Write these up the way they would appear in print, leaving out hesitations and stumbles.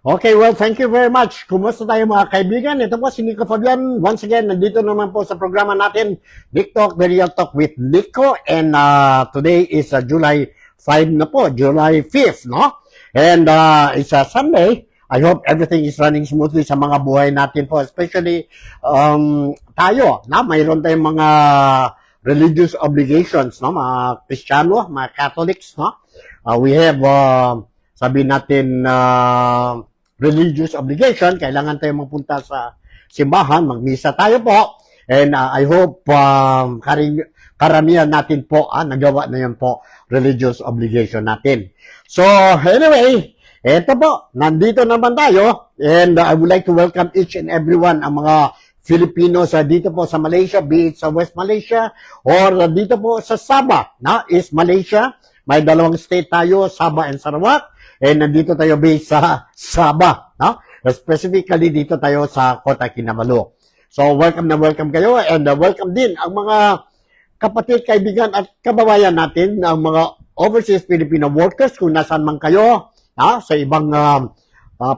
Okay, well, thank you very much. Kumusta tayo mga kaibigan? Ito po si Nico Fabian. Once again, nandito naman po sa programa natin, Nick Talk, The Real Talk with Nico. And today is July 5 na po, July 5th, no? And it's a Sunday. I hope everything is running smoothly sa mga buhay natin po. Especially tayo, na mayroon tayong mga religious obligations, no? Mga Kristiyano, mga Catholics, no? We have sabi natin religious obligation, kailangan tayo magpunta sa simbahan, magmisa tayo po. And I hope karamihan natin po, nagawa na yan po, religious obligation natin. So, anyway, eto po, nandito naman tayo. And I would like to welcome each and everyone, ang mga Filipinos dito po sa Malaysia, be it sa West Malaysia, or dito po sa Sabah, na East Malaysia. May dalawang state tayo, Sabah and Sarawak. And nandito tayo based sa Sabah, no? Specifically dito tayo sa Kota Kinabalu. So welcome na welcome kayo, and welcome din ang mga kapatid, kaibigan at kababayan natin, ang mga overseas Filipino workers kung nasaan man kayo, sa ibang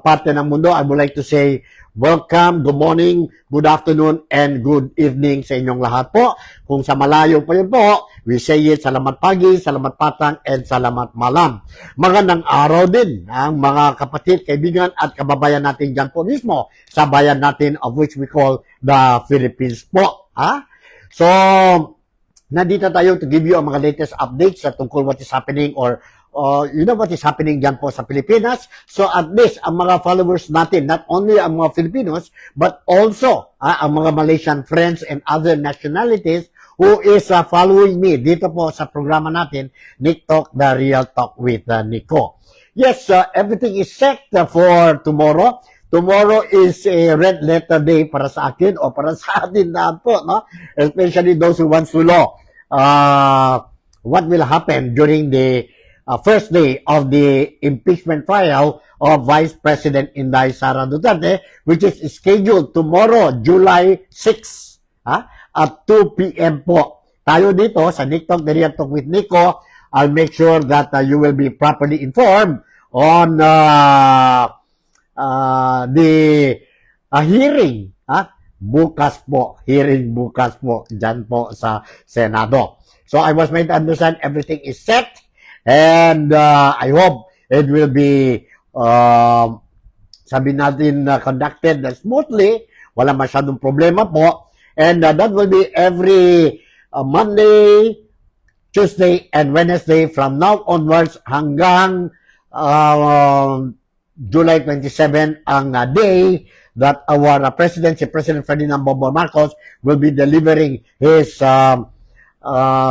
parte ng mundo. I would like to say welcome, good morning, good afternoon, and good evening sa inyong lahat po. Kung sa malayo pa yun po, we say it, salamat pagi, salamat patang, and salamat malam. Magandang araw din ang mga kapatid, kaibigan at kababayan natin dyan po mismo sa bayan natin of which we call the Philippines po. So, nandito tayo to give you ang mga latest updates sa tungkol what is happening or you know what is happening dyan po sa Pilipinas. So at least ang mga followers natin, not only ang mga Filipinos, but also ang mga Malaysian friends and other nationalities who is following me dito po sa programa natin, Nick Talk, The Real Talk with Nico. Yes, everything is set for tomorrow. Tomorrow is a red letter day para sa akin o para sa atin na po, no? Especially those who wants to know what will happen during the first day of the impeachment trial of Vice President Inday Sara Duterte, which is scheduled tomorrow, July 6, at 2 p.m. po. Tayo dito sa Nick Talk, The Real Talk with Nico, I'll make sure that you will be properly informed on the hearing, bukas po, hearing bukas po, dyan po sa Senado. So I was made to understand everything is set. And I hope it will be, sabi natin, conducted smoothly. Wala masyadong problema po. And that will be every Monday, Tuesday, and Wednesday from now onwards hanggang July 27 ang day that our President, si President Ferdinand Bongbong Marcos, will be delivering his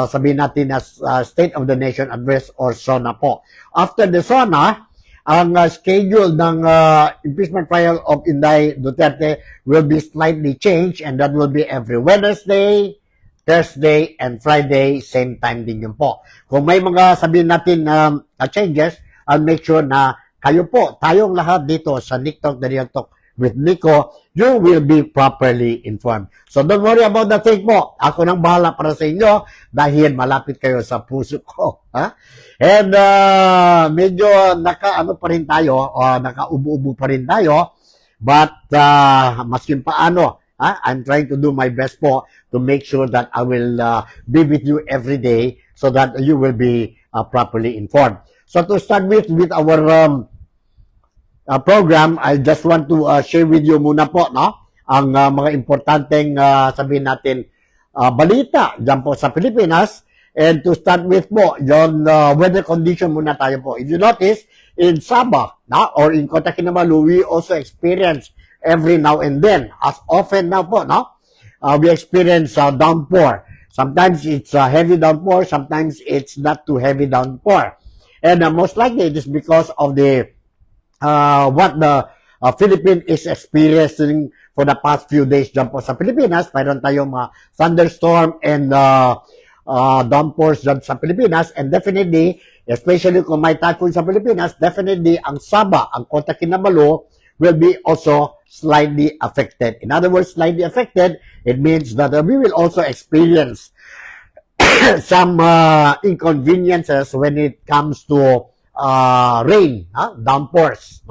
sabihin natin as State of the Nation Address or SONA po. After the SONA, ang schedule ng impeachment trial of Inday Duterte will be slightly changed, and that will be every Wednesday, Thursday, and Friday, same time din yun po. Kung may mga sabihin natin changes, I'll make sure na kayo po, tayong lahat dito sa Nick Talk, The Real Talk with Nico, you will be properly informed. So don't worry about the thing po. Ako nang bahala para sa inyo dahil malapit kayo sa puso ko. And medyo naka-ano pa rin tayo, naka-ubo-ubo pa rin tayo. But maskin paano, I'm trying to do my best po to make sure that I will be with you every day so that you will be properly informed. So to start with our program, I just want to share with you muna po, no? Ang mga importanteng sabihin natin balita dyan po sa Pilipinas. And to start with po, yung weather condition muna tayo po. If you notice, in Sabah, or in Kota Kinabalu, we also experience every now and then, as often now po, no? We experience downpour. Sometimes it's a heavy downpour, sometimes it's not too heavy downpour. And most likely it is because of the what the Philippines is experiencing for the past few days dyan po sa Pilipinas. Mayroon tayong mga thunderstorm and downpours dyan sa Pilipinas, and definitely, especially kung may typhoon sa Pilipinas, definitely ang Sabah, ang Kota Kinabalu will be also slightly affected. In other words, slightly affected, it means that we will also experience some inconveniences when it comes to rain, downpours,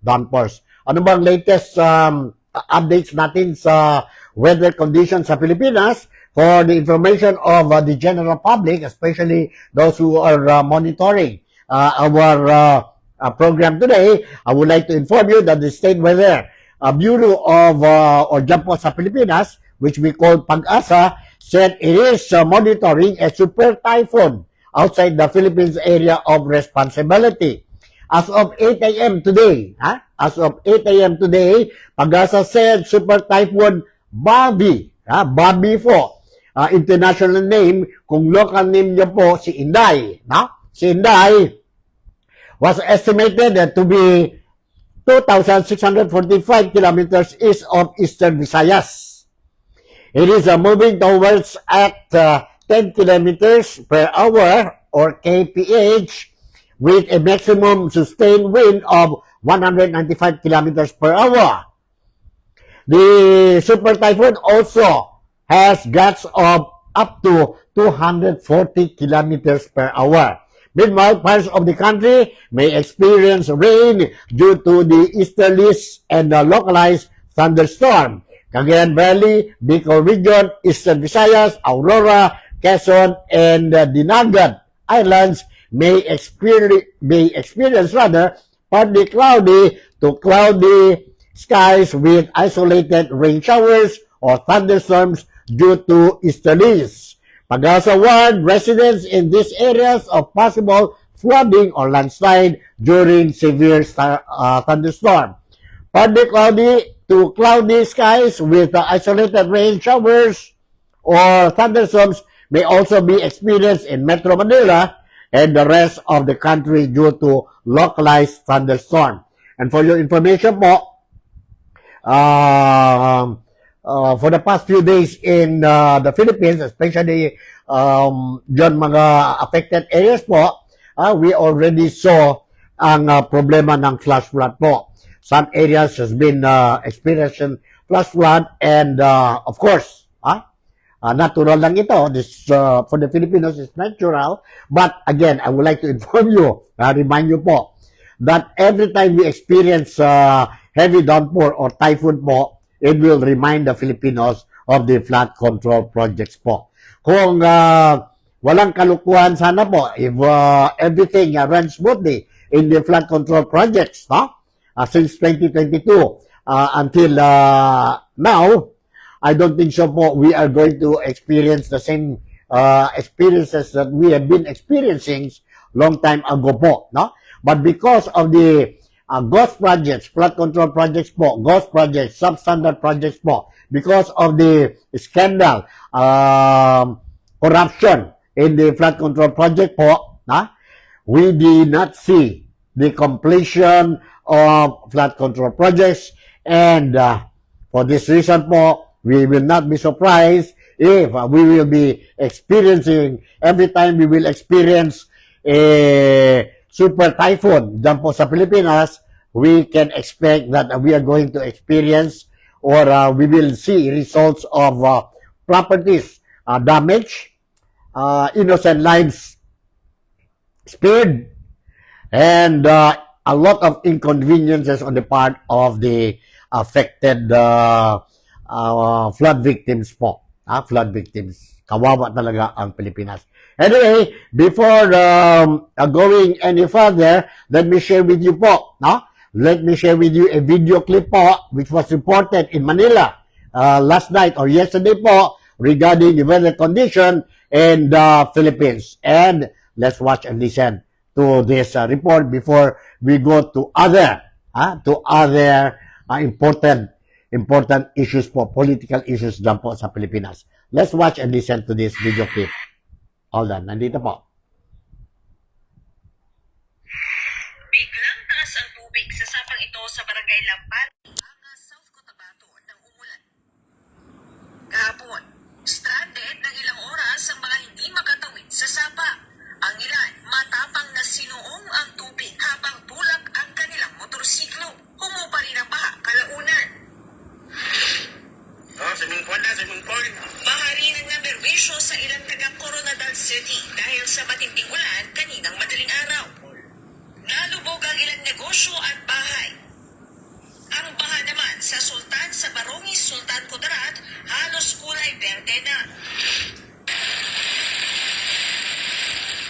downpours. Ano bang latest updates natin sa weather conditions sa Pilipinas? For the information of the general public, especially those who are monitoring our program today, I would like to inform you that the State Weather Bureau of or dyan po sa Pilipinas, which we call PAG-ASA, said it is monitoring a super typhoon outside the Philippines area of responsibility. As of 8 a.m. today, PAG-ASA said super typhoon Bobby, Bobby po, international name, kung local name niya po si Inday, si Inday was estimated to be 2,645 kilometers east of eastern Visayas. It is moving towards at 10 kilometers per hour or kph with a maximum sustained wind of 195 kilometers per hour. The super typhoon also has gusts of up to 240 kilometers per hour. Meanwhile, parts of the country may experience rain due to the easterlies and localized thunderstorm. Cagayan Valley, Bicol Region, Eastern Visayas, Aurora, Quezon, and Dinagat Islands may experience partly cloudy to cloudy skies with isolated rain showers or thunderstorms due to easterlies. PAG-ASA warned residents in these areas of possible flooding or landslide during severe thunderstorm. Partly cloudy to cloudy skies with isolated rain showers or thunderstorms may also be experienced in Metro Manila and the rest of the country due to localized thunderstorm. And for your information po, for the past few days in the Philippines, especially dyan mga affected areas po, we already saw ang problema ng flash flood po. Some areas has been experiencing flash flood and of course, natural lang ito. This for the Filipinos is natural. But again, I would like to inform you, remind you po, that every time we experience heavy downpour or typhoon po, it will remind the Filipinos of the flood control projects po. Kung walang kalukuhan sana po, if everything runs smoothly in the flood control projects, since 2022 until now, I don't think so po we are going to experience the same experiences that we have been experiencing long time ago po. But because of the ghost projects, flood control projects po, ghost projects, substandard projects po, because of the scandal, corruption in the flood control project po, we did not see the completion of flood control projects, and for this reason po, we will not be surprised if we will be experiencing, every time we will experience a super typhoon dyan po sa Pilipinas, we can expect that we are going to experience or we will see results of properties damage, innocent lives spared, and a lot of inconveniences on the part of the affected flood victims po. Flood victims. Kawawa talaga ang Pilipinas. Anyway, before going any further, let me share with you po, let me share with you a video clip po which was reported in Manila last night or yesterday po regarding the weather condition in the Philippines. And let's watch and listen to this report before we go to other important issues po, political issues dyan po sa Pilipinas. Let's watch and listen to this video clip. Hold on, nandito po. Biglang taas ang tubig sa sapang ito sa Barangay Lampan, South Cotabato ng umulan. Kahapon, stranded ng ilang oras ang mga hindi makatawid sa sapa. Ang ilan, matapang na sinuong ang tubig habang tulak ang kanilang motorsiklo. Humupa rin ang baha kalaunan. Swimming pool. Bahari ng naberbisyo sa ilang taga Coronadal City dahil sa matinding ulan kaninang madaling araw. Nalubog ang ilang negosyo at bahay. Sultan Kudarat, halos kulay berde na.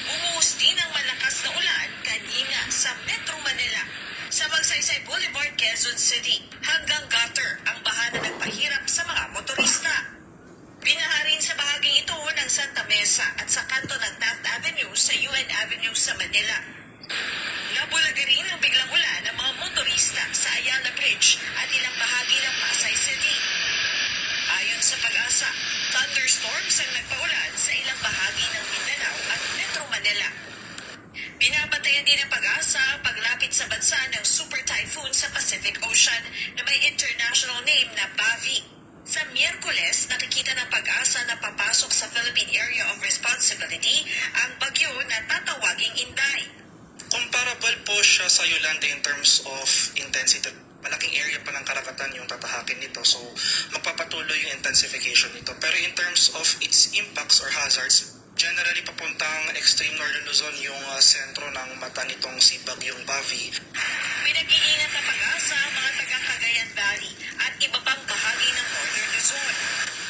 Bumuhos din ang malakas na ulan kanina sa Metro Manila. Sa Magsaysay Boulevard, Quezon City, hanggang gutter ang baha na nagpahirap sa mga motorista. Binaha rin sa bahaging ito ng Santa Mesa at sa kanto ng Taft Avenue sa UN Avenue sa Manila. Nabulagi rin ang biglang ulan ng mga motorista sa Ayala Bridge at ilang bahagi ng Pasay City. Ayon sa Pag-asa, thunderstorms ang nagpaulan sa ilang bahagi ng Mindanao at Metro Manila. Binabantayan din ng Pag-asa ang paglapit sa bansa ng super typhoon sa Pacific Ocean na may international name na Bavi. Sa Miyerkules, nakikita ng Pag-asa na papasok sa Philippine Area of Responsibility ang bagyo na tatawaging Inday. Comparable po siya sa Yolanda in terms of intensity. Malaking area pa ng karagatan yung tatahakin nito, so magpapatuloy yung intensification nito. Pero in terms of its impacts or hazards, generally papuntang extreme northern Luzon yung sentro ng mata nitong si Bagyong Bavi. Pinag-iingat ng Pag-asa ang mga taga-Cagayan Valley at iba pang bahagi ng Northern Luzon.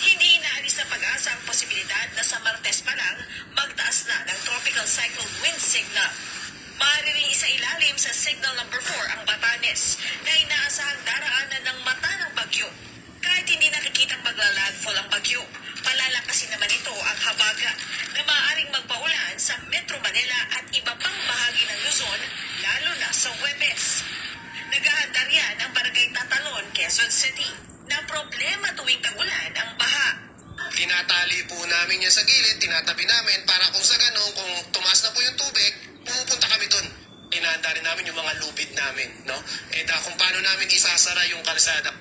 Hindi inaalis ng Pag-asa ang posibilidad na sa Martes pa lang magtaas na ng tropical cyclone wind signal. Maaari rin isailalim sa signal number 4 ang Batanes na inaasahang daraanan ng mata ng bagyo. Kahit hindi nakikitang maglalandfall ang bagyo, palalakasin naman ito ang habagat na maaaring magpaulan sa Metro Manila at iba pang bahagi ng Luzon, lalo na sa Huwebes. Naghahanda riyan ang Barangay Tatalon, Quezon City, na problema tuwing tag-ulan ang baha. Tinatali po namin yan sa gilid, tinatabi namin para kung sa ganun, kung tumaas na po yung tubig, pumupunta kami dun. Inahanda rin namin yung mga lubid namin, no? Kung paano namin isasara yung kalsada.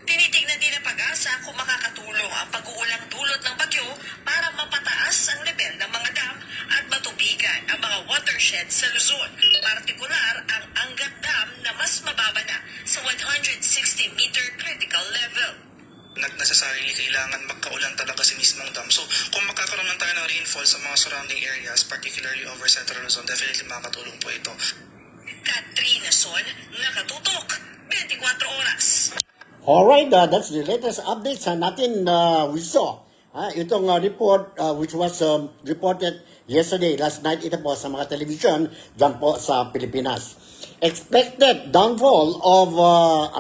Tinitignan din ng Pag-asa kung makakatulong ang pag-uulang dulot ng bagyo para mapataas ang level ng mga dam at matubigan ang mga watershed sa Luzon, partikular ang Angat Dam na mas mababa na sa 160-meter critical level. Necessarily kailangan magkaulan talaga si mismong dam. So kung magkakaroon lang tayo ng rainfall sa mga surrounding areas, particularly over Central Luzon, definitely makakatulong po ito. Katrina Son, nakatutok, 24 oras. Alright, that's the latest updates natin we saw. Itong report which was reported yesterday, last night, ito po sa mga television dyan po sa Pilipinas. Expected downfall of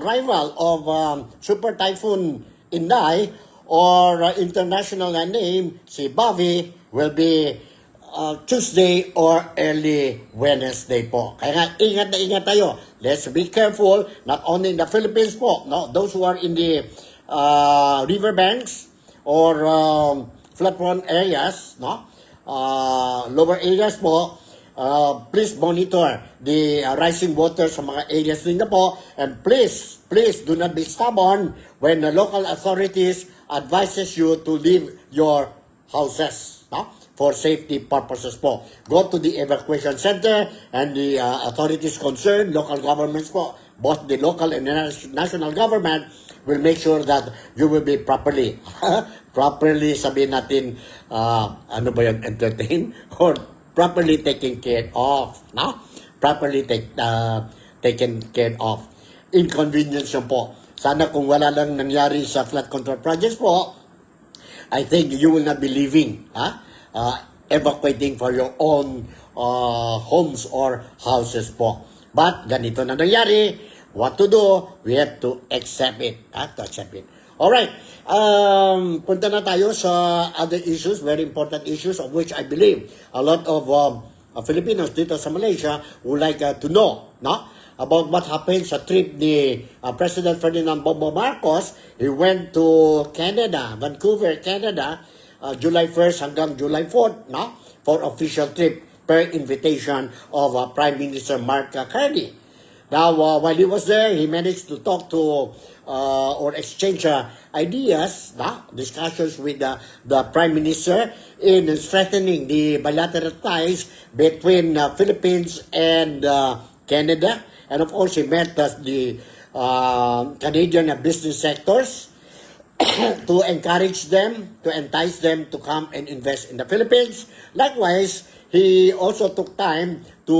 arrival of Super Typhoon Inday or international name si Bavi will be Tuesday or early Wednesday po. Kaya nga, ingat na ingat tayo. Let's be careful, not only in the Philippines po, no? Those who are in the riverbanks or flood-prone areas, no? Lower areas po, please monitor the rising water sa mga areas ninyo po, and please do not be stubborn when the local authorities advises you to leave your houses, no? For safety purposes po. Go to the evacuation center and the authorities concerned, local governments po, both the local and the national government will make sure that you will be properly, sabihin natin, ano ba yun, entertain? Or properly taken care of, no? Properly taken care of. Inconvenience yun po. Sana kung wala lang nangyari sa flood control projects po, I think you will not be leaving, evacuating for your own homes or houses po. But ganito na nangyari, what to do? We have to accept it. Alright, punta na tayo sa other issues, very important issues of which I believe a lot of Filipinos dito sa Malaysia would like to know, no? About what happened sa trip ni President Ferdinand Bongbong Marcos. He went to Canada, Vancouver, Canada, July 1st hanggang July 4th, no? For official trip per invitation of Prime Minister Mark Carney. Now, while he was there, he managed to talk to or exchange ideas, discussions with the Prime Minister in strengthening the bilateral ties between Philippines and Canada. And of course, he met the Canadian business sectors to encourage them, to entice them to come and invest in the Philippines. Likewise, he also took time to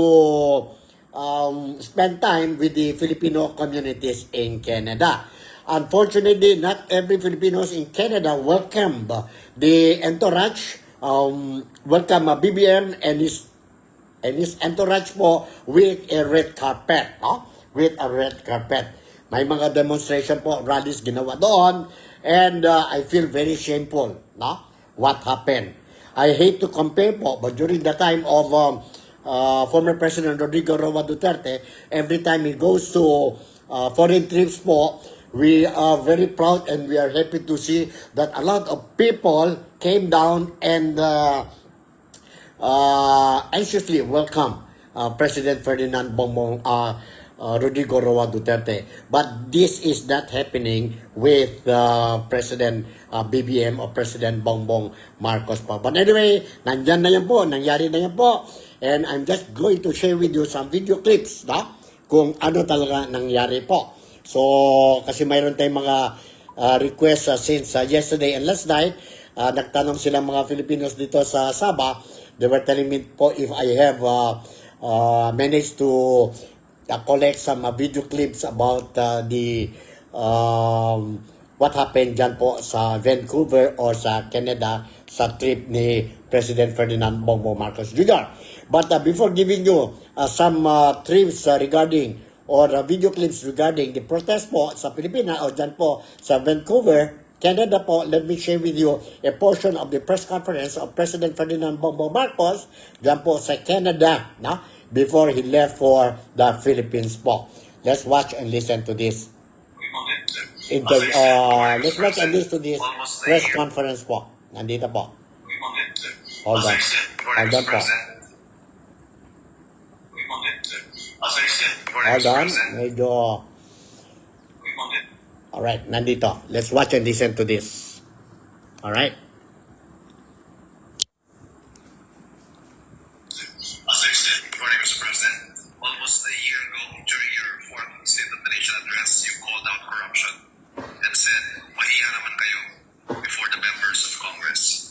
spend time with the Filipino communities in Canada. unfortunately, not every Filipinos in Canada welcomed the entourage, welcome BBM and his entourage po with a red carpet, no? With a red carpet. May mga demonstration po, rallies ginawa doon, and I feel very shameful, no? What happened. I hate to compare po, but during the time of former President Rodrigo Roa Duterte, every time he goes to foreign trips po, we are very proud and we are happy to see that a lot of people came down and anxiously welcome President Ferdinand Bongbong Rodrigo Roa Duterte. But this is not happening with President BBM or President Bongbong Marcos pa. But anyway, nandyan na yan po, nangyari na yan po. And I'm just going to share with you some video clips, no? Kung ano talaga nangyari po. So, kasi mayroon tayong mga requests since yesterday and last night. Nagtanong silang mga Filipinos dito sa Sabah. They were telling me po if I have managed to collect some video clips about the what happened dyan po sa Vancouver or sa Canada sa trip ni President Ferdinand Bongbong Marcos Jr. But before giving you some trips regarding or video clips regarding the protest po sa Pilipinas o dyan po sa Vancouver, Canada po, let me share with you a portion of the press conference of President Ferdinand Bongbong Marcos dyan po sa Canada, no? Before he left for the Philippines po. Let's watch and listen to this. Let's watch and listen to this press conference po. Nandito po. Hold on. Hold on po. Hold on. Medyo... Alright, nandito. Let's watch and listen to this. Alright? As I said, good morning, Mr. President. Almost a year ago, during your fourth State of the Nation address, you called out corruption and said, mahiya naman kayo before the members of Congress.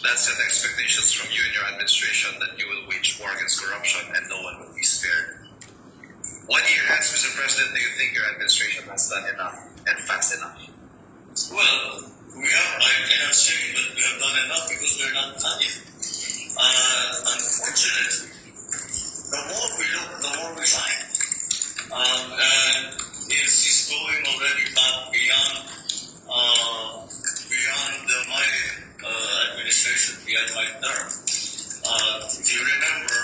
That set expectations from you and your administration that you will wage war against corruption and no one will be spared. 1 year hence, Mr. President, do you think your administration has done enough and fast enough? Well, I cannot say that we have done enough because we're not done it. Unfortunately, the more we look, the more we find. And it's going already back beyond my administration, beyond my term. Do you remember,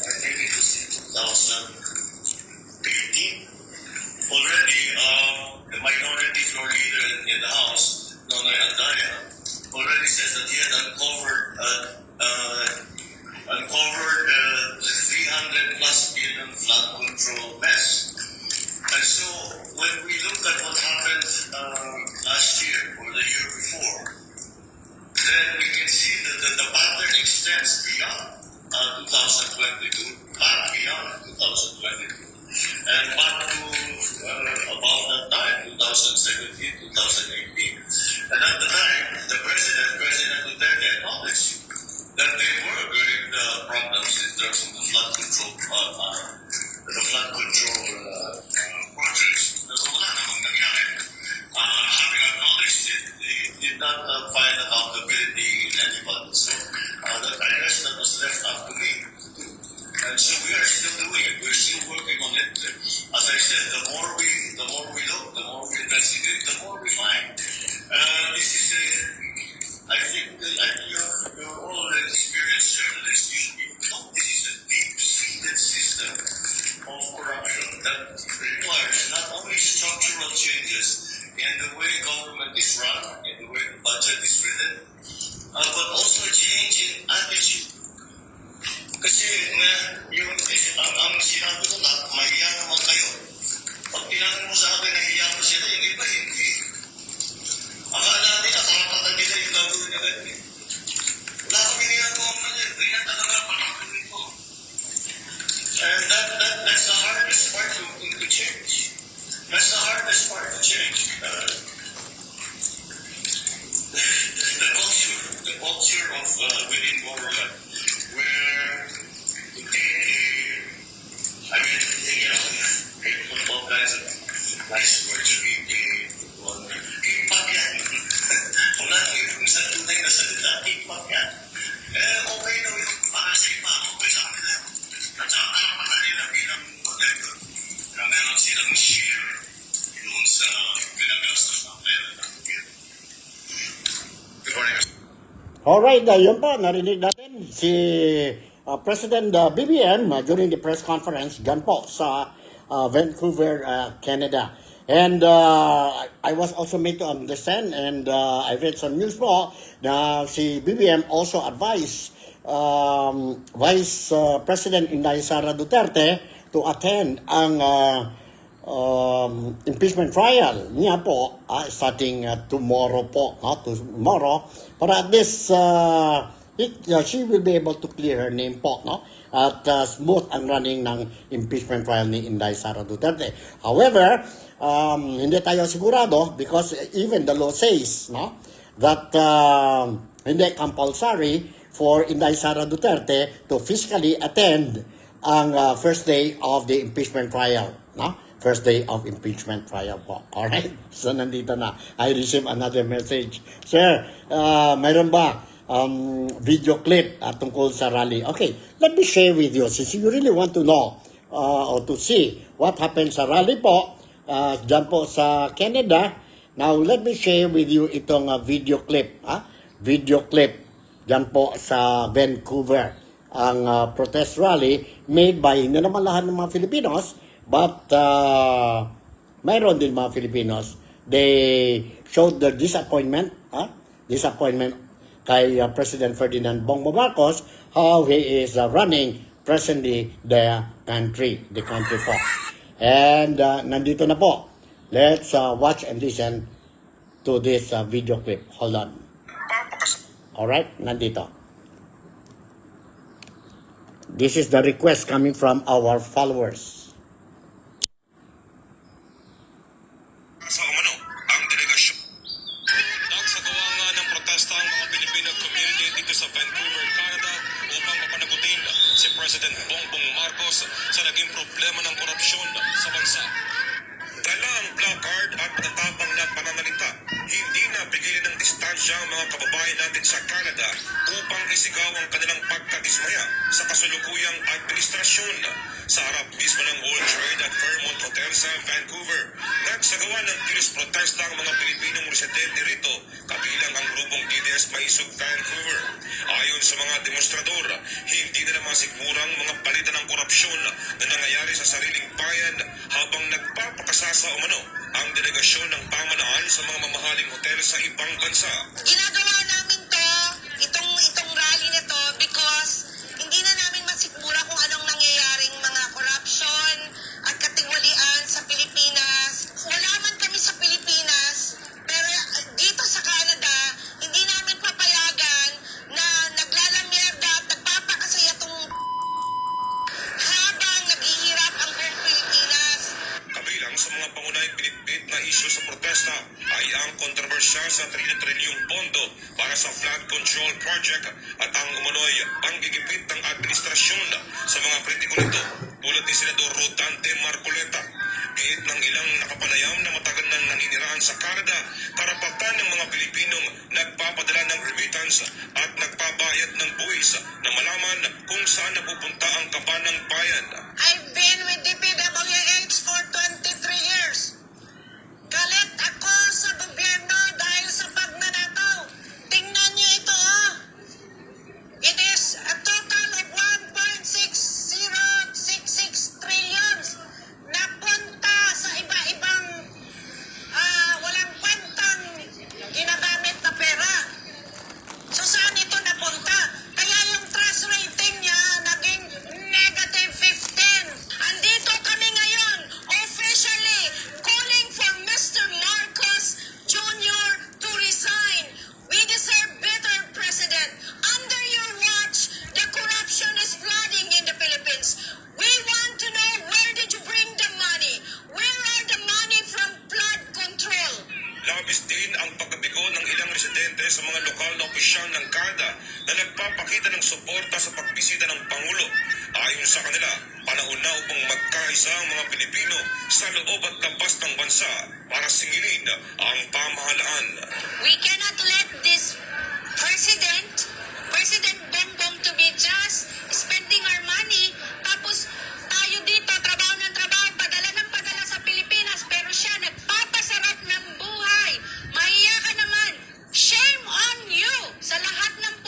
I think it was in 2018, already the minority floor leader in the House, Nonoy Andaya, already says that he had uncovered 300 plus billion flood control mess. And so when we look at what happened last year or the year before, then we can see that the pattern extends beyond 2022, back beyond 2022. And back to about that time, 2017, 2018. And at the time, President Duterte acknowledged that there were great problems in terms of the flood control projects. Wala namang nangyari. Having acknowledged it, he did not find accountability in anybody. So I guess that was left up to me. And so we are still doing it. We're still working on it. As I said, the more we look, the more we investigate, the more we find. This is I think you're all an experienced journalists. This is a deep-seated system of corruption that requires not only structural changes in the way government is run, in the way the budget is written, but also a change in attitude. Kasi ang sinabi ko na, mahiya naman kayo. Pag tinanong mo sa akin na Alright, yun po, narinig natin si President BBM during the press conference dyan po sa Vancouver, Canada. And I was also made to understand and I read some news po na si BBM also advised Vice President Inday Sara Duterte to attend ang impeachment trial niya po starting tomorrow po, tomorrow, para at least she will be able to clear her name po, no? At smooth ang running ng impeachment trial ni Inday Sara Duterte. However, hindi tayo sigurado because even the law says, no, that hindi compulsory for Inday Sara Duterte to physically attend ang first day of the impeachment trial, no? First day of impeachment trial po. Alright? So, nandito na. I received another message. Sir, mayroon ba video clip tungkol sa rally? Okay, let me share with you. Since you really want to know or to see what happened sa rally po, dyan po sa Canada, now let me share with you itong video clip. Video clip dyan po sa Vancouver. Ang protest rally made by hindi naman lahat ng mga Filipinos, but mayroon din mga Filipinos. They showed their disappointment kay President Ferdinand Bongbong Marcos, how he is running presently the country po. And nandito na po. Let's watch and listen to this video clip. Hold on. Alright, nandito. This is the request coming from our followers. Sa umano, ang delegasyon. Nagsagawa nga ng protesta ang mga Pilipino community dito sa Vancouver, Canada upang mapanagutin si President Bongbong Marcos sa naging problema ng korupsyon sa bansa. Dala ang placard at natatapang na pananalita. Hindi na pigilan ng distansya ang mga kababayan natin sa Canada upang isigaw ang kanilang pagkadismaya sa kasulukuyang administrasyon. Sa harap mismo ng World Trade at Fairmont Hotel sa Vancouver, nagsagawa ng kilos protesta ang mga Pilipinong residente rito, kabilang ang grupong DDS Maisog Vancouver. Ayon sa mga demonstrador, hindi nila masigmurang mga balita ng korupsyon na nangyayari sa sariling bayan habang nagpapakasasa umano ang delegasyon ng pamalaan sa mga mamahaling hotel sa ibang bansa. Ginagawa namin itong rally na to because hindi na namin masikmura kung anong nangyayaring mga corruption at katigwalian sa Pilipinas. Wala man kami sa Pilipinas, pero dito sa Canada, hindi namin papayagan na naglalamierda at nagpapakasaya itong habang naghihirap ang buong Pilipinas. Kabilang sa mga pangunahing binitbit na isyu sa protesta ay ang kontrobersyal sa trilyong pondo para sa flood control project at ang umano'y panggigipit ng administrasyon sa mga kritiko nito tulad ni Senador Rodante Marcoleta. Giit ng ilang nakapanayam na matagal nang naniniraan sa Canada, karapatan ng mga Pilipinong nagpapadala ng remittance at nagpabayad ng buwis na malaman kung saan napupunta ang kaban ng bayan. I've been with DPWH for 23 years. Galit ako sa gobyerno dahil sa pagnanakaw. Tingnan niyo ito, oh. It is a total of 1.6066 trillions na punta sa iba-ibang walang kwentang ginagamit na pera. So saan ito napunta? Kaya yung trust rating niya naging negative 15. Andito kami ngayon, officially calling for Mr. Marcos Jr. to resign. We deserve better, President. Under your watch, the corruption is flooding in the Philippines. We want to know, where did you bring the money? Where are the money from flood control? Labis din ang pagkabigo ng ilang residente sa mga lokal na opisyal ng Canada na nagpapakita ng suporta sa pagbisita ng Pangulo. Ayon sa kanila, panahon na upang magkaisa ang mga Pilipino sa loob at labas ng bansa para singilin ang pamahalaan. We cannot let this President Bongbong to be just spending our money, tapos tayo dito, trabaho ng trabaho, padala ng padala sa Pilipinas, pero siya nagpapasarap ng buhay. Mahiya ka naman. Shame on you sa lahat ng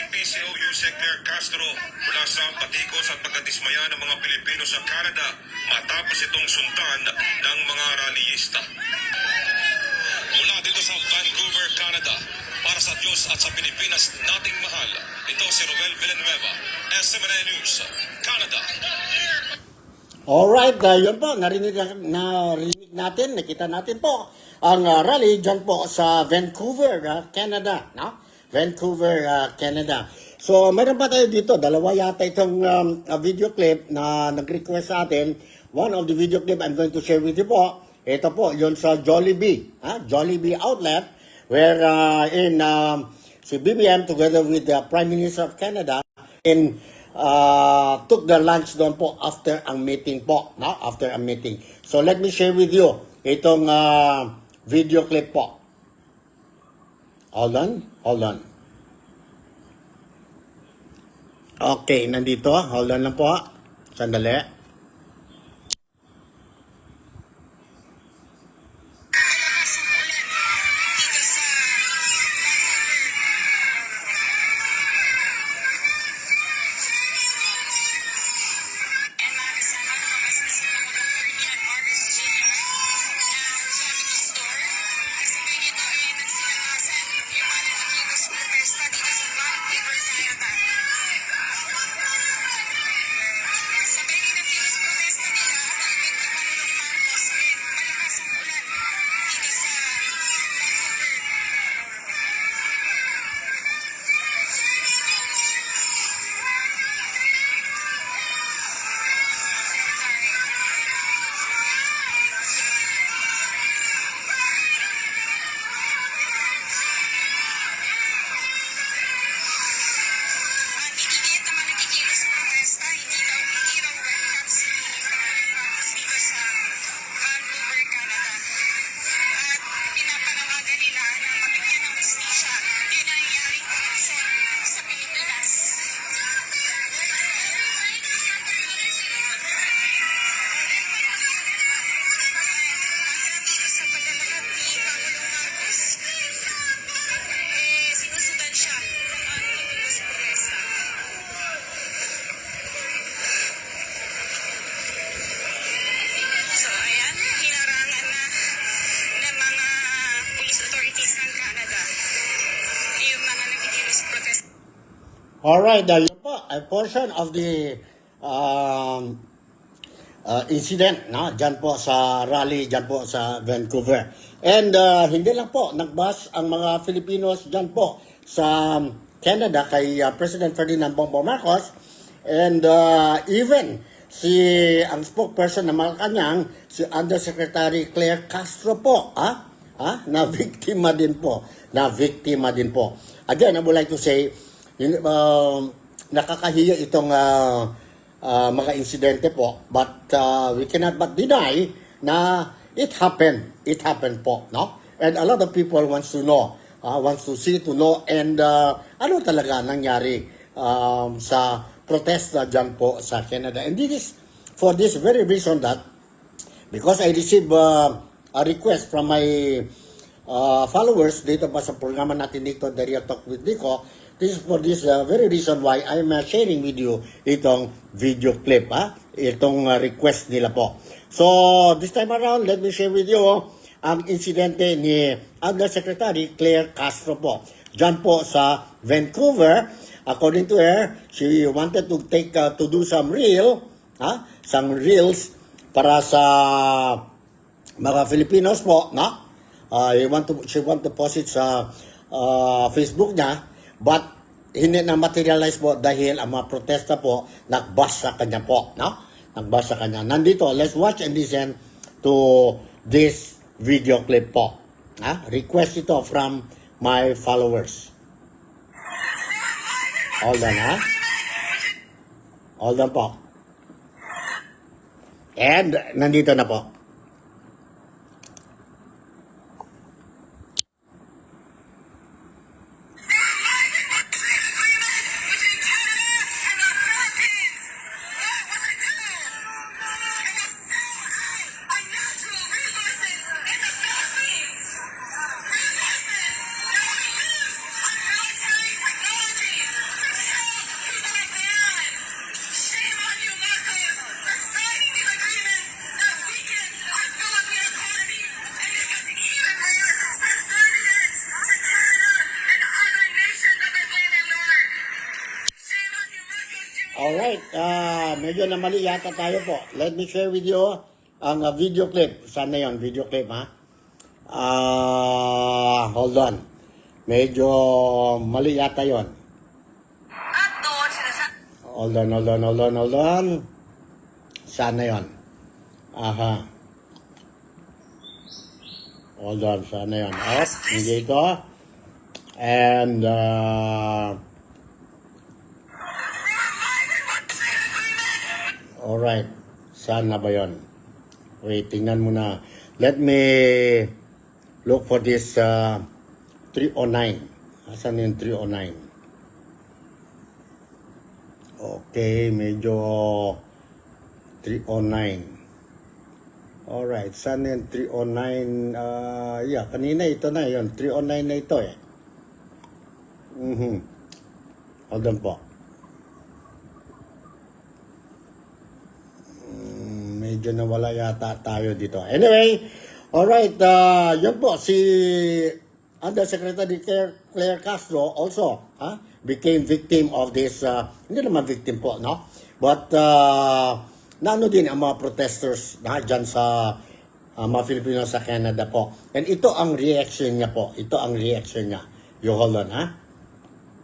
PCO Yusek Claire Castro mula sa patikos at pagkadismaya ng mga Pilipino sa Canada matapos itong sundan ng mga rallyista. Mula dito sa Vancouver, Canada, para sa Diyos at sa Pilipinas nating mahal, ito si Roel Villanueva, SMNA News, Canada. Alright, yun po, narinig natin, nakita natin po ang rally dyan po sa Vancouver, Canada, no? Vancouver, Canada. So, meron pa tayo dito, dalawa yata itong video clip na nag-request sa atin. One of the video clip I'm going to share with you po, ito po, yun sa Jollibee, Jollibee outlet, where si BBM together with the Prime Minister of Canada took their lunch doon po after ang meeting po, no? After ang meeting. So let me share with you itong video clip po. Hold on. Okay, nandito. Hold on lang po. Sandali. Alright, yun po, a portion of the incident, no? Dyan po sa rally, dyan po sa Vancouver. And hindi lang po, nagbas ang mga Filipinos dyan po sa Canada kay President Ferdinand Bongbong Marcos. And even ang spokesperson ng Malacanang, si Undersecretary Claire Castro po, na biktima din po. Again, I would like to say, nakakahiya itong mga insidente po, but we cannot but deny na it happened po, no? And a lot of people wants to know, wants to see, to know, and ano talaga nangyari sa protesta dyan po sa Canada. And this is for this very reason that because I received a request from my followers dito pa sa programa natin dito, The Real Talk with Nico. This is for this very reason why I'm sharing with you itong video clip, itong request nila po. So, this time around, let me share with you ang insidente ni Undersecretary Claire Castro po. Diyan po sa Vancouver, according to her, she wanted to do some reels para sa mga Filipinos po, no? She want to post it sa Facebook niya. But hindi na materialize po dahil ang mga protesta po nagbas sa kanya po, no? Nagbas sa kanya. Nandito, let's watch and listen to this video clip po. Request ito from my followers. Hold on, Hold on po. And nandito na po. Alright, medyo na mali yata tayo po. Let me share with you ang video clip. Saan na yun? Video clip, ha? Hold on. Medyo mali yata yun. At doon, sinasabi Hold on. Saan na yun? Aha. Hold on, saan na yun? Oh, hindi ito. And, alright. Saan na ba yun? Wait, tingnan mo na. Let me look for this 309. Asan yung 309? Okay, medyo 309. Alright, saan yung 309? Yeah, kanina ito na yun. 309 na ito eh. Hold on po. Medyo nawala yata tayo dito. Anyway, alright, yun po, si Undersecretary Claire Castro also became victim of this, hindi naman victim po, no? But, naano din ang mga protesters dyan sa mga Filipino sa Canada po. And ito ang reaction niya po. Ito ang reaction niya. You hold on, ha?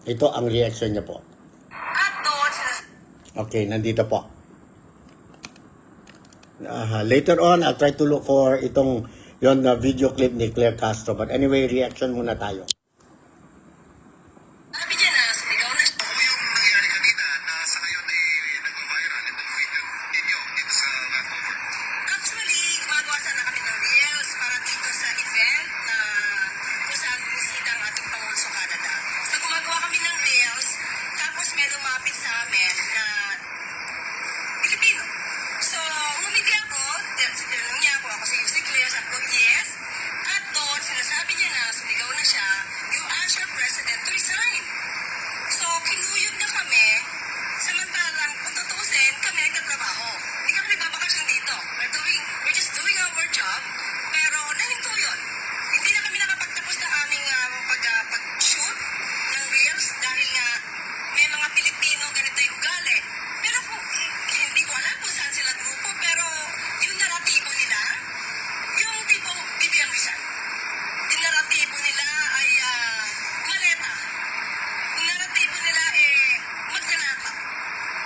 Ito ang reaction niya po. at doon, sinasabi Okay, nandito po. Later on, I'll try to look for itong yon na video clip ni Claire Castro. But anyway, reaction muna tayo. niya na, sumigaw na siya. Ano yung nangyari kanina na sa ngayon nag-viral itong video ninyo dito sa Vancouver? Actually, gumagawa sana kami ng reels para dito sa event na kung saan bumisita ang ating Pangulo sa Canada. So gumagawa kami ng reels, tapos may lumapit sa amin na Pilipino. So, ngumiti ako, tinanong niya ako si Yussi Claire, sabi ko, yes. At doon, sinasabi niya na, sumigaw na siya, you ask your president to resign. So, kinuyog na kami, samantalang, kung tutuusin, kami nagtatrabaho. Hindi kami babakasyon dito. We're just doing our job, pero nahinto yun. Hindi na kami nakapagtapos ng aming pag-shoot ng reels dahil nga may mga Pilipino ganito yung ugali. Pero hindi ko alam kung saan sila grupo, pero yung naratibo nila, yung tipong BBM resign. Yung naratibo nila ay maleta. Yung naratibo nila magnanata.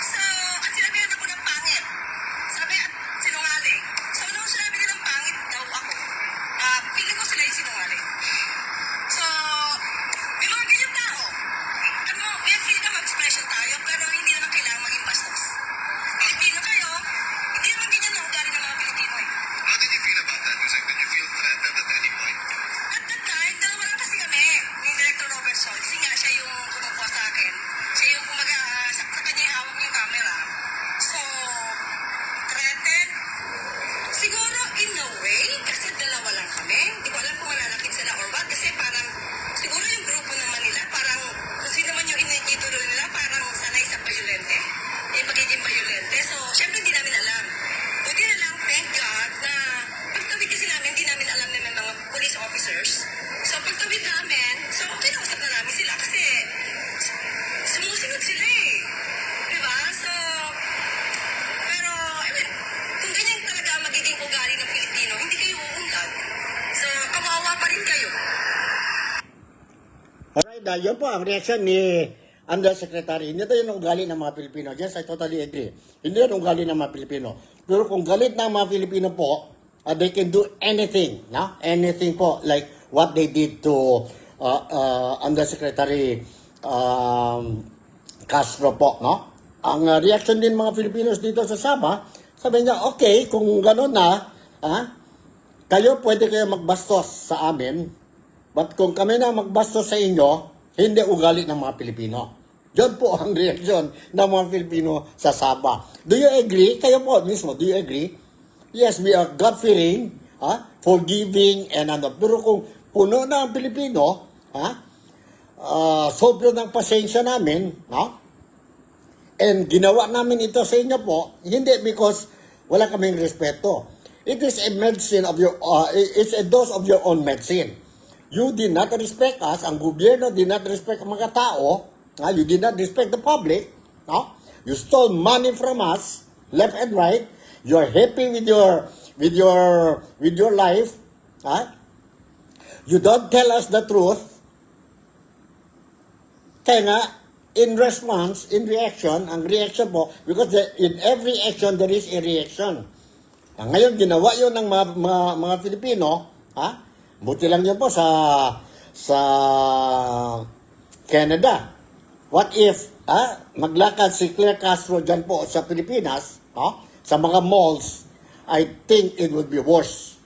So, at sinabihan ako ng pangit. Sabi at sinungaling. So, nung sinabi nilang pangit daw ako, piling ko sila yung sinungaling. So, may mga ganyang tao. May freedom of expression tayo, pero hindi naman kailangan maging bastos. Pilipino kayo, hindi naman ganyan na ugali ng mga Pilipino eh. How did you feel about that? Did you feel threatened at any point? At that time, dalawa lang kasi kami. Yung Director Robertson, kasi nga siya yung kumukuha sa akin. Siya yung kumaga, sa kanya yung hawak yung camera. So, threatened? Siguro in a way, kasi dalawa lang kami. Hindi ko alam kung malalakit sila or what. Kasi parang, siguro yung grupo naman nila, parang, kung sino man yung initulo nila, parang sanay sa violente. Yung magiging violente. So, syempre hindi namin alam. Buti na lang, thank God, na pagtawid kasi namin, hindi namin alam na may mga police officers. So, pagtawid namin, so, kinausap na namin sila kasi sumusunod sila eh. Diba? So, pero, I mean, kung ganyan talaga magiging ugali ng Pilipino, hindi kayo uunlad. So, kawawa pa rin kayo. Alright, yun po ang reaction ni Undersecretary. Hindi ito yung ugali ng mga Pilipino. Yes, I totally agree. Hindi yung ugali ng mga Pilipino. Pero kung galit ng mga Pilipino po, they can do anything. No? Anything po. Like what they did to Undersecretary Castro po. No? Ang reaction din mga Filipinos dito sa Sabah, sabi niya, okay, kung gano'n na, kayo pwede kayo magbastos sa amin, but kung kami na magbastos sa inyo, hindi ugali ng mga Pilipino. Yun po ang reaksyon ng mga Pilipino sa Sabah. Do you agree? Kayo po mismo, do you agree? Yes, we are God-fearing, forgiving, and ano. Pero kung puno na ang Pilipino, sobra ng pasensya namin, and ginawa namin ito sa inyo po, hindi because wala kaming respeto. It is a medicine of your, it's a dose of your own medicine. You did not respect us, ang gobyerno did not respect ang mga tao, you did not respect the public, no? You stole money from us, left and right. You're happy with your life. Huh? You don't tell us the truth. Kaya nga, in response, in reaction, ang reaction po, because in every action, there is a reaction. Ngayon, ginawa yun ng mga Filipino, ha? Buti lang yun po sa Canada. What if, maglakad si Claire Castro dyan po sa Pilipinas, sa mga malls, I think it will be worse.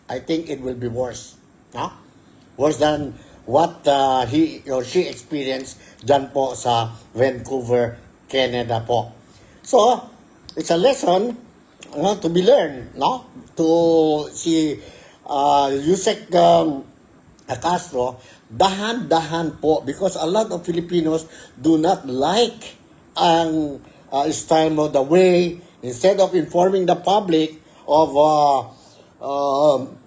Worse than what he or she experienced dyan po sa Vancouver, Canada po. So, it's a lesson to be learned, no? To si Yusek Castro, dahan-dahan po, because a lot of Filipinos do not like ang style mo, the way, instead of informing the public of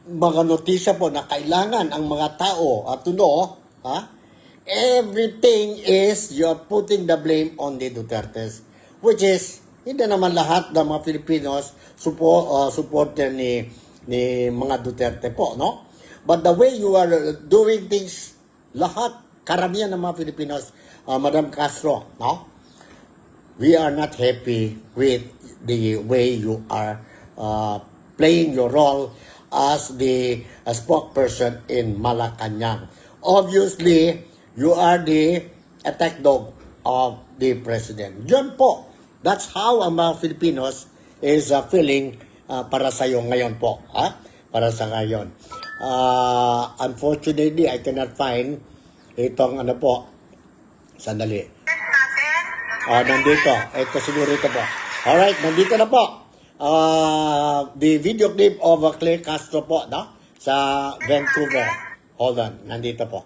mga notisya po na kailangan ang mga tao to know, everything is you're putting the blame on the Dutertes, which is hindi naman lahat ng mga Filipinos supporter ni mga Duterte po, no? But the way you are doing things, karamihan ng mga Filipinos, Madam Castro, no? We are not happy with the way you are playing your role as the spokesperson in Malacanang. Obviously, you are the attack dog of the president. Diyan po. That's how ang mga Filipinos is feeling para sa iyo ngayon po. Para sa ngayon. Unfortunately, I cannot find itong sandali. Nandito. Ito siguro ito po. Alright, nandito na po. The video clip of Claire Castro po, no? Sa Vancouver. Hold on, nandito po.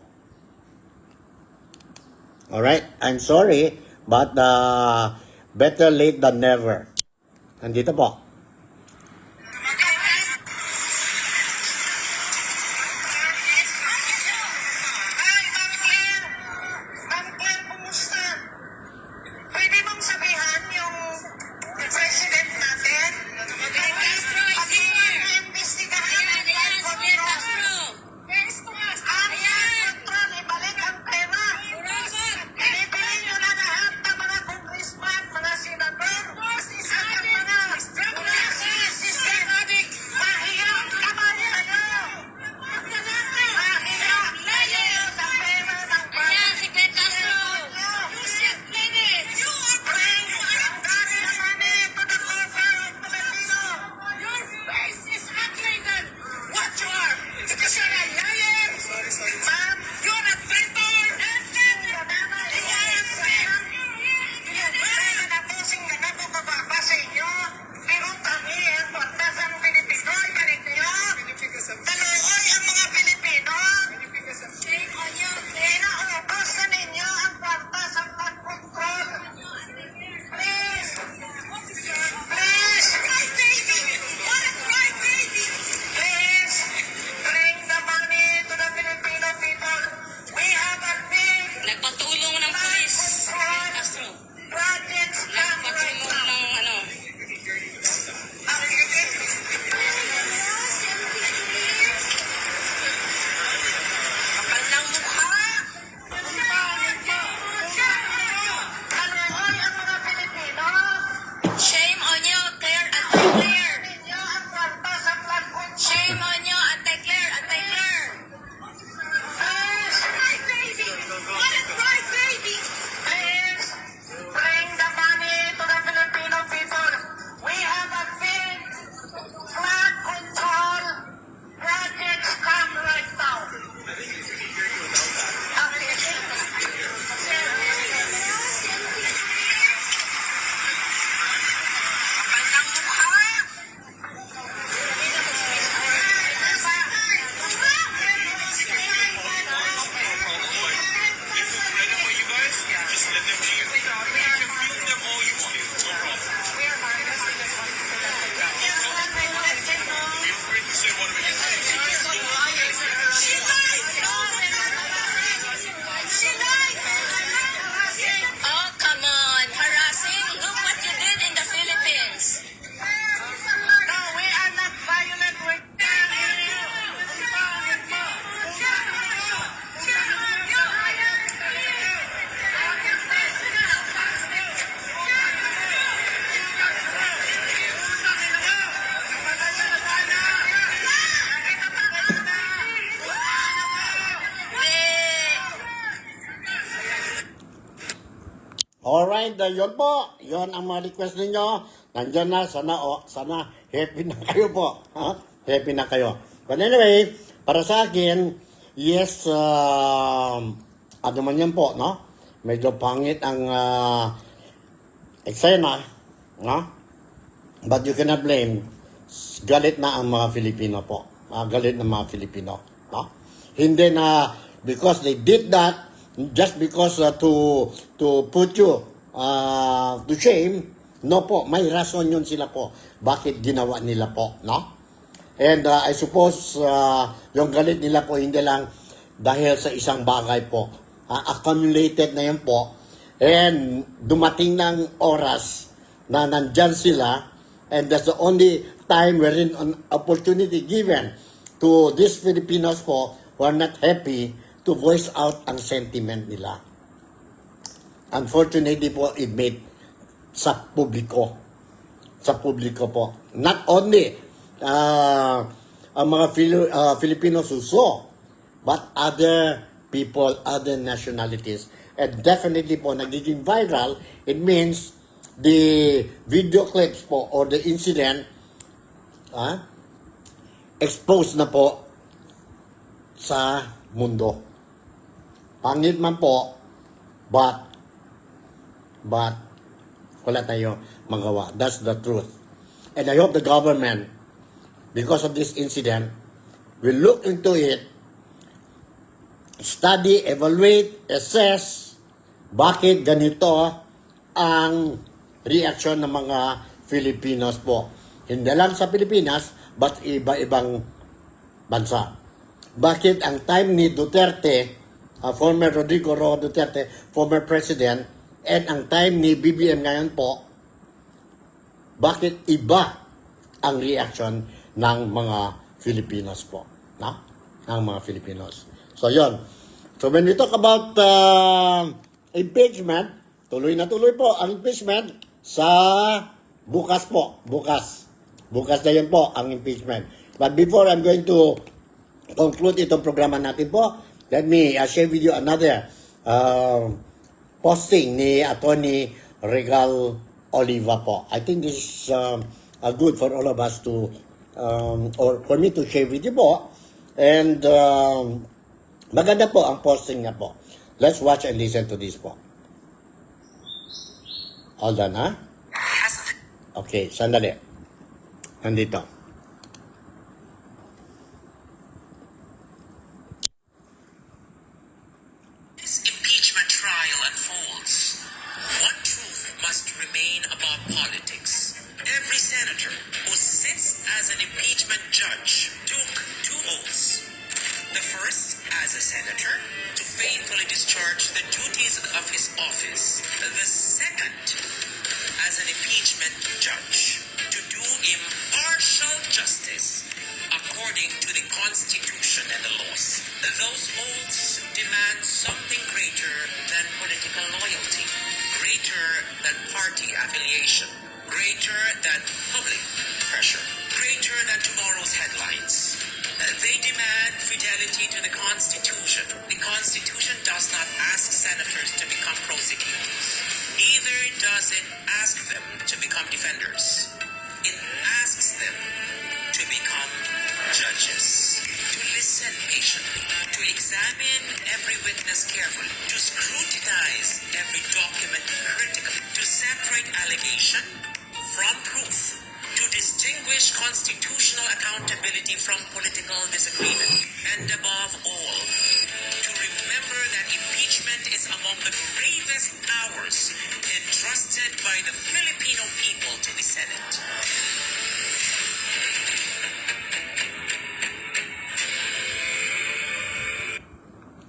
Alright, I'm sorry, but better late than never. Nandito po. Pwede mong sabihan yung president natin? Pag-iimbestigahan ang flood control. Ang flood control, ibalik ang pera. Binibili nyo na lahat ng mga congressman, mga senador, at ang mga assistant. Mahirap kabayan nyo. Mahirap kayo sa pera ng bayan. yun po. Yun ang mga request ninyo. Nandyan na, sana happy na kayo po. Ha? Happy na kayo. But anyway, para sa akin, yes, ano man yan po, no? Medyo pangit ang eksena, no? But you cannot blame. Galit na ang mga Filipino po. Galit na mga Filipino, no? Hindi na because they did that, just because to put you to shame. No po, may rason yun sila po. Bakit ginawa nila po, no? And I suppose yung galit nila po hindi lang dahil sa isang bagay po. Accumulated na yun po. And dumating ng oras na nandyan sila, and that's the only time wherein an opportunity given to these Filipinos po who are not happy to voice out ang sentiment nila. Unfortunately po, it made sa publiko. Sa publiko po. Not only ang mga Filipinos who saw, but other people, other nationalities. And definitely po, nagiging viral, it means the video clips po or the incident exposed na po sa mundo. Pangit man po, but wala tayo magawa. That's the truth. And I hope the government, because of this incident, will look into it, study, evaluate, assess bakit ganito ang reaction ng mga Filipinos po. Hindi lang sa Pilipinas, but iba-ibang bansa. Bakit ang time ni Duterte, former Rodrigo Roa Duterte, former president, and ang time ni BBM ngayon po, bakit iba ang reaction ng mga Filipinos po, no? Ng mga Filipinos. So, yon. So, when we talk about impeachment, tuloy na po ang impeachment sa bukas po. Bukas na yun po ang impeachment. But before I'm going to conclude itong programa natin po, let me share with you another posting ni Attorney Regal Oliva po. I think this is good for all of us to, or for me to share with you po. And maganda po ang posting niya po. Let's watch and listen to this po. Hold on, ha? Okay, sandali. Nandito. This impeachment trial unfolds, one truth must remain above politics. Every senator who sits as an impeachment judge took two oaths. The first, as a senator, to faithfully discharge the duties of his office. The second, as an impeachment judge, to do impartial justice according to the Constitution and the laws. Those oaths demand something greater than political loyalty, greater than party affiliation, greater than public pressure, greater than tomorrow's headlines. They demand fidelity to the Constitution. The Constitution does not ask senators to become prosecutors. Neither does it ask them to become defenders. It asks them to become judges, to listen patiently, to examine every witness carefully, to scrutinize every document critically, to separate allegation from proof, to distinguish constitutional accountability from political disagreement, and above all, to remember that impeachment is among the gravest powers entrusted by the Filipino people to the Senate.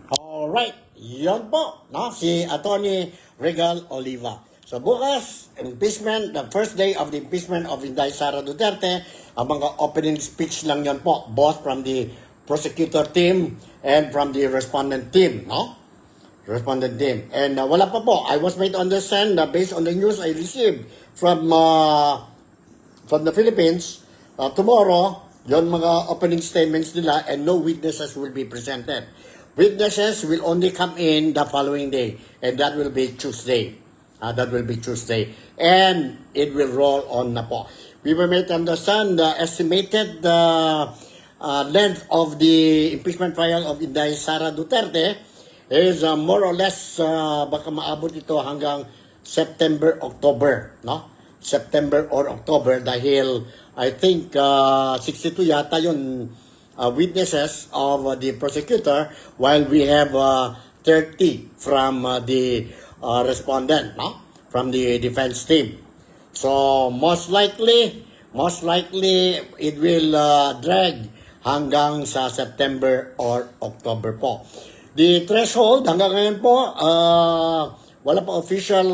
Alright, yun po, no? Si Attorney Regal Oliva. So bukas, impeachment, the first day of the impeachment of Inday Sara Duterte, ang mga opening speech lang yan po, both from the prosecutor team and from the respondent team, no? Respondent team. And wala pa po, I was made to understand that based on the news I received from the Philippines, tomorrow, yon mga opening statements nila and no witnesses will be presented. Witnesses will only come in the following day, and that will be Tuesday. That will be Tuesday. And it will roll on na po. We were made to understand the estimated length of the impeachment trial of Inday Sara Duterte is more or less baka maabot ito hanggang September, October, no? September or October dahil I think 62 yata yun witnesses of the prosecutor while we have 30 from the respondent, no? From the defense team. So most likely it will drag hanggang sa September or October po. The threshold hanggang ngayon po wala pa official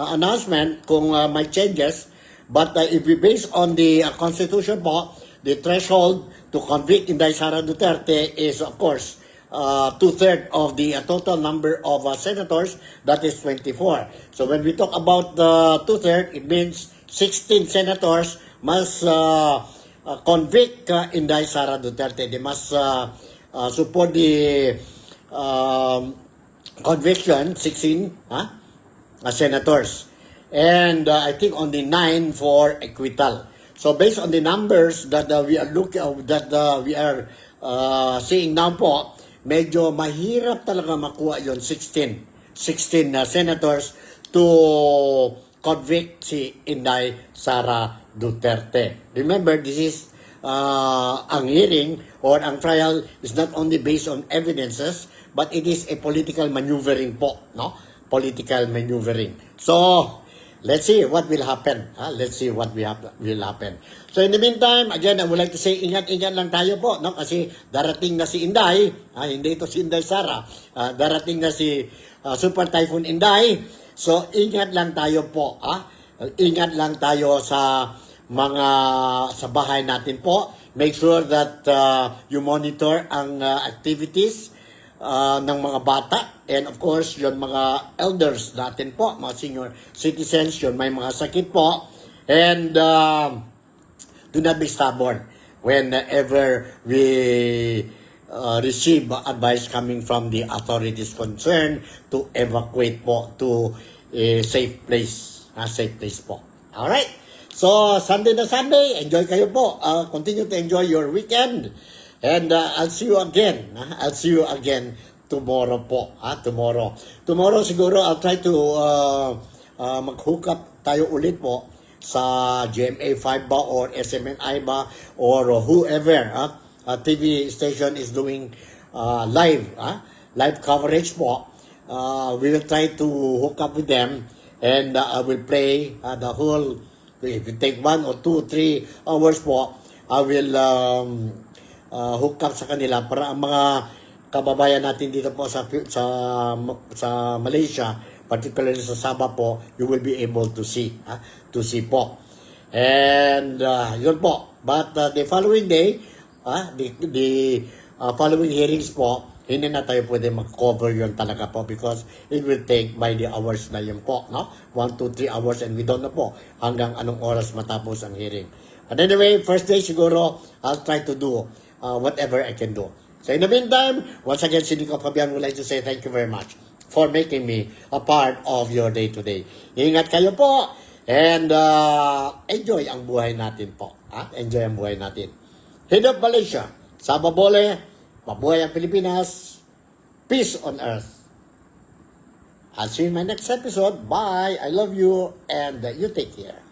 announcement kung may changes, but if we base on the constitution po, the threshold to convict Inday Sara Duterte is of course 2/3 of the total number of senators, that is 24. So when we talk about 2/3, it means 16 senators must convict Inday Sara Duterte. They must support the conviction, 16 senators. And I think only 9 for acquittal. So based on the numbers that we are seeing now po, medyo mahirap talaga makuha yon 16 senators to convict si Inday Sara Duterte. Remember, this is ang hearing or ang trial is not only based on evidences, but it is a political maneuvering po, no? Political maneuvering. So, let's see what will happen. Let's see what will happen. So in the meantime, again, I would like to say, ingat-ingat lang tayo po, no? Kasi darating na si Inday, hindi ito si Inday Sara, darating na si Super Typhoon Inday. So ingat lang tayo po, ingat lang tayo sa sa bahay natin po. Make sure that you monitor ang activities ng mga bata, and of course yon mga elders natin po, mga senior citizens, yon may mga sakit po, and do not be stubborn whenever we receive advice coming from the authorities concerned to evacuate po to a safe place po. Alright, so Sunday na Sunday, enjoy kayo po, continue to enjoy your weekend. And I'll see you again. I'll see you again tomorrow po. Tomorrow siguro I'll try to mag-hook up tayo ulit po sa GMA5 ba or SMNI ba or whoever TV station is doing live coverage po. We will try to hook up with them, and I will play the whole, if you take 1 or 2, 3 hours po, I will hook up sa kanila para ang mga kababayan natin dito po sa Malaysia, particularly sa Sabah po, you will be able to see po. And yun po. But the following day, the following hearings po, hindi na tayo pwede mag-cover yun talaga po because it will take by the hours na yun po, no? 1, 2, 3 hours, and we don't know po hanggang anong oras matapos ang hearing. But anyway, first day siguro, I'll try to do whatever I can do. So in the meantime, once again, si Nico Fabian would like to say thank you very much for making me a part of your day-to-day. Ingat kayo po, and enjoy ang buhay natin po. Enjoy ang buhay natin. Head of Malaysia, Sababole, mabuhay ang Pilipinas, peace on earth. I'll see you in my next episode. Bye! I love you, and you take care.